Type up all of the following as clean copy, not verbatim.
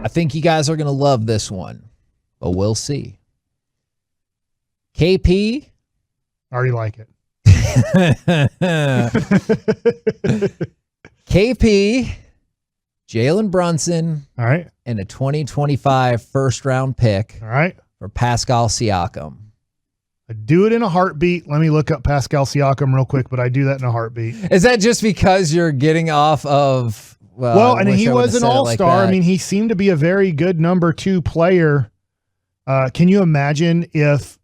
I think you guys are going to love this one, but we'll see. KP. I already like it. KP, Jalen Brunson, all right, and a 2025 first-round pick, all right, for Pascal Siakam. I do it in a heartbeat. Let me look up Pascal Siakam real quick, but I do that in a heartbeat. Is that just because you're getting off of? Well, and he was an all-star. I mean, he seemed to be a very good number 2 player. Can you imagine if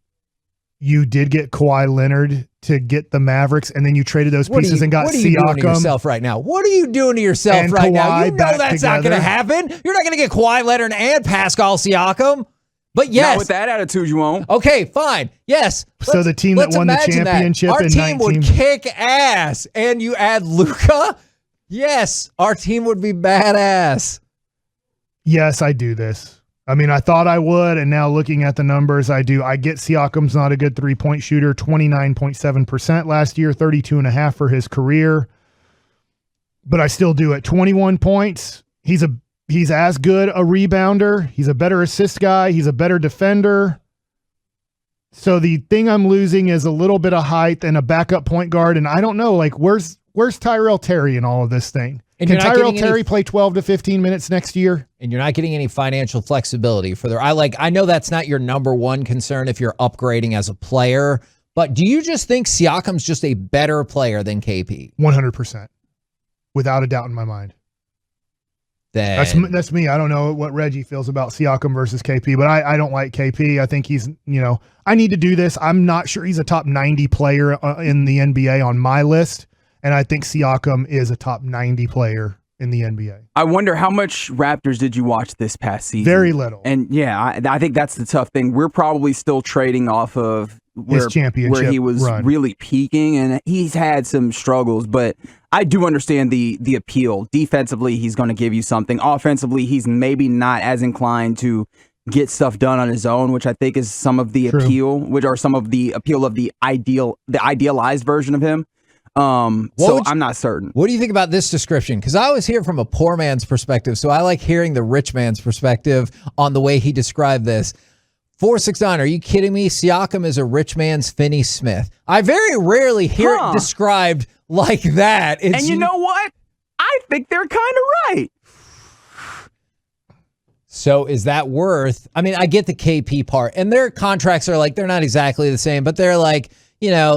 you did get Kawhi Leonard to get the Mavericks, and then you traded those pieces and got Siakam? What are you doing to yourself right now? What are you doing to yourself right now? You know that's not going to happen. You're not going to get Kawhi Leonard and Pascal Siakam. But yes. Not with that attitude, you won't. Okay, fine. Yes. So the team that won the championship in 19. Our team would kick ass, and you add Luka? Yes, our team would be badass. Yes, I do this. I mean, I thought I would, and now looking at the numbers, I do. I get Siakam's not a good three-point shooter, 29.7% last year, 32.5% for his career. But I still do it. 21 points. He's as good a rebounder. He's a better assist guy. He's a better defender. So the thing I'm losing is a little bit of height and a backup point guard, and I don't know, like, where's Tyrell Terry in all of this thing? And can Tyrell Terry play 12 to 15 minutes next year? And you're not getting any financial flexibility for I know that's not your number one concern if you're upgrading as a player, but do you just think Siakam's just a better player than KP? 100%. Without a doubt in my mind. That's me. I don't know what Reggie feels about Siakam versus KP, but I don't like KP. I think he's, I need to do this. I'm not sure he's a top 90 player in the NBA on my list. And I think Siakam is a top 90 player in the NBA. I wonder how much Raptors did you watch this past season? Very little. And yeah, I think that's the tough thing. We're probably still trading off of his championship where he was really peaking, and he's had some struggles, but I do understand the appeal. Defensively, he's going to give you something. Offensively, he's maybe not as inclined to get stuff done on his own, which I think is some of the appeal, which are some of the appeal of the idealized version of him. I'm not certain. What do you think about this description? Because I always hear it from a poor man's perspective, so I like hearing the rich man's perspective on the way he described this. 469, are you kidding me? Siakam is a rich man's Finney-Smith. I very rarely hear it described like that. And you know what? I think they're kind of right. So is that worth? I mean, I get the KP part, and their contracts are they're not exactly the same, but they're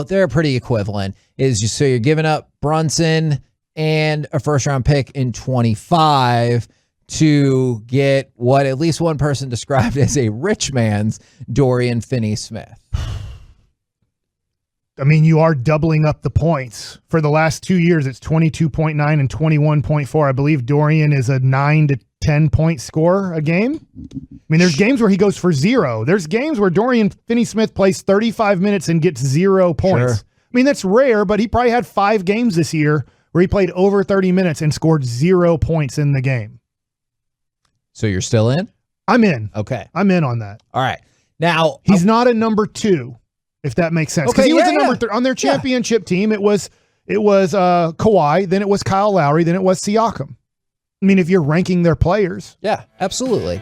they're pretty equivalent. So you're giving up Brunson and a first-round pick in 25 to get what at least one person described as a rich man's Dorian Finney-Smith. I mean, you are doubling up the points. For the last 2 years, it's 22.9 and 21.4. I believe Dorian is a 9 to 10-point scorer a game. I mean, there's games where he goes for 0. There's games where Dorian Finney-Smith plays 35 minutes and gets 0 points. Sure. I mean, that's rare, but he probably had 5 games this year where he played over 30 minutes and scored 0 points in the game. So you're still in? I'm in. Okay. I'm in on that. All right. Now, he's not a number 2, if that makes sense. Because he was a number 3 on their championship team. It was Kawhi, then it was Kyle Lowry, then it was Siakam. I mean, if you're ranking their players. Yeah, absolutely.